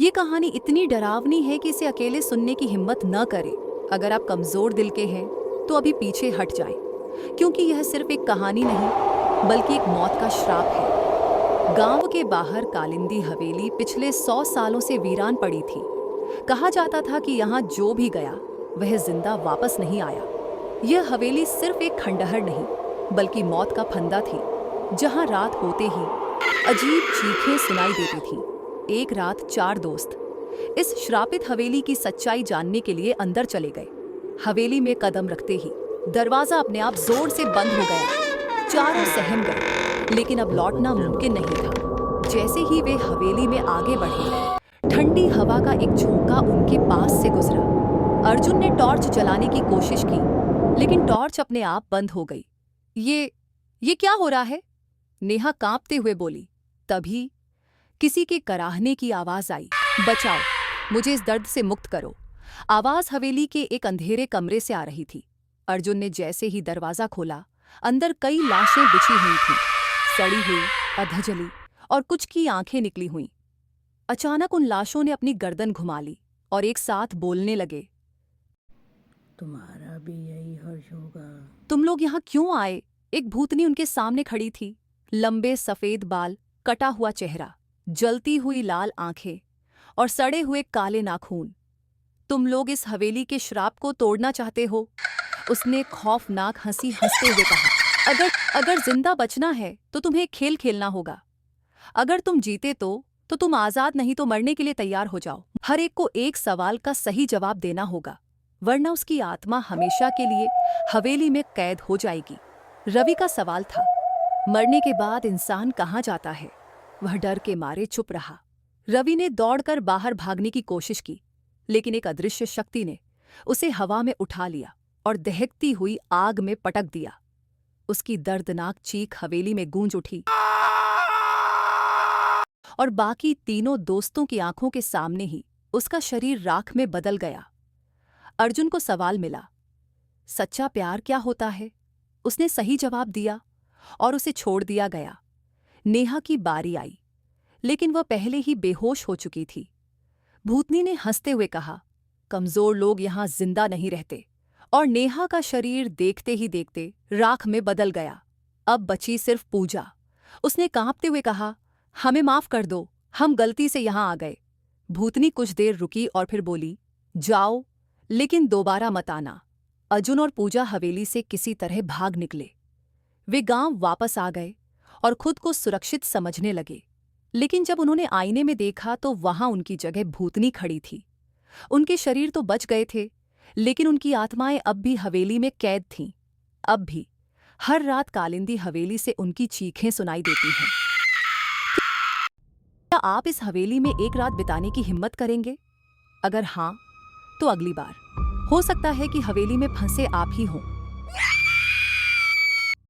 ये कहानी इतनी डरावनी है कि इसे अकेले सुनने की हिम्मत न करें। अगर आप कमजोर दिल के हैं तो अभी पीछे हट जाएं, क्योंकि यह सिर्फ एक कहानी नहीं बल्कि एक मौत का श्राप है। गांव के बाहर कालिंदी हवेली पिछले 100 सालों से वीरान पड़ी थी। कहा जाता था कि यहाँ जो भी गया वह जिंदा वापस नहीं आया। यह हवेली सिर्फ एक खंडहर नहीं बल्कि मौत का फंदा थी, जहाँ रात होते ही अजीब चीखें सुनाई देती थी। एक रात 4 दोस्त इस श्रापित हवेली की सच्चाई जानने के लिए अंदर चले गए। हवेली में कदम रखते ही दरवाजा अपने आप जोर से बंद हो गया। चारों सहम गए, लेकिन अब लौटना मुमकिन नहीं था। जैसे ही वे हवेली में आगे बढ़े, ठंडी हवा का एक झोंका उनके पास से गुजरा। अर्जुन ने टॉर्च जलाने की कोशिश की, लेकिन टॉर्च अपने आप बंद हो गई। ये क्या हो रहा है? नेहा कांपते हुए बोली। तभी किसी के कराहने की आवाज आई। बचाओ, मुझे इस दर्द से मुक्त करो। आवाज हवेली के एक अंधेरे कमरे से आ रही थी। अर्जुन ने जैसे ही दरवाजा खोला, अंदर कई लाशें बिछी हुई थीं, सड़ी हुई, अधजली और कुछ की आंखें निकली हुईं। अचानक उन लाशों ने अपनी गर्दन घुमा ली और एक साथ बोलने लगे। तुम्हारा भी यही हर्ष होगा। तुम लोग यहाँ क्यों आए? एक भूतनी उनके सामने खड़ी थी। लंबे सफेद बाल, कटा हुआ चेहरा, जलती हुई लाल आंखें और सड़े हुए काले नाखून। तुम लोग इस हवेली के श्राप को तोड़ना चाहते हो? उसने खौफनाक हंसी हंसते हुए कहा। अगर जिंदा बचना है तो तुम्हें एक खेल खेलना होगा। अगर तुम जीते तो तुम आजाद, नहीं तो मरने के लिए तैयार हो जाओ। हर एक को एक सवाल का सही जवाब देना होगा, वरना उसकी आत्मा हमेशा के लिए हवेली में कैद हो जाएगी। रवि का सवाल था, मरने के बाद इंसान कहाँ जाता है? वह डर के मारे चुप रहा। रवि ने दौड़कर बाहर भागने की कोशिश की, लेकिन एक अदृश्य शक्ति ने उसे हवा में उठा लिया और दहकती हुई आग में पटक दिया। उसकी दर्दनाक चीख हवेली में गूंज उठी और बाकी तीनों दोस्तों की आंखों के सामने ही उसका शरीर राख में बदल गया। अर्जुन को सवाल मिला, सच्चा प्यार क्या होता है? उसने सही जवाब दिया और उसे छोड़ दिया गया। नेहा की बारी आई, लेकिन वह पहले ही बेहोश हो चुकी थी। भूतनी ने हंसते हुए कहा, कमजोर लोग यहाँ जिंदा नहीं रहते। और नेहा का शरीर देखते ही देखते राख में बदल गया। अब बची सिर्फ पूजा। उसने कांपते हुए कहा, हमें माफ कर दो, हम गलती से यहाँ आ गए। भूतनी कुछ देर रुकी और फिर बोली, जाओ, लेकिन दोबारा मत आना। अर्जुन और पूजा हवेली से किसी तरह भाग निकले। वे गांव वापस आ गए और खुद को सुरक्षित समझने लगे। लेकिन जब उन्होंने आईने में देखा तो वहां उनकी जगह भूतनी खड़ी थी। उनके शरीर तो बच गए थे, लेकिन उनकी आत्माएं अब भी हवेली में कैद थीं। अब भी हर रात कालिंदी हवेली से उनकी चीखें सुनाई देती हैं। क्या आप इस हवेली में एक रात बिताने की हिम्मत करेंगे? अगर हाँ, तो अगली बार हो सकता है कि हवेली में फंसे आप ही हों।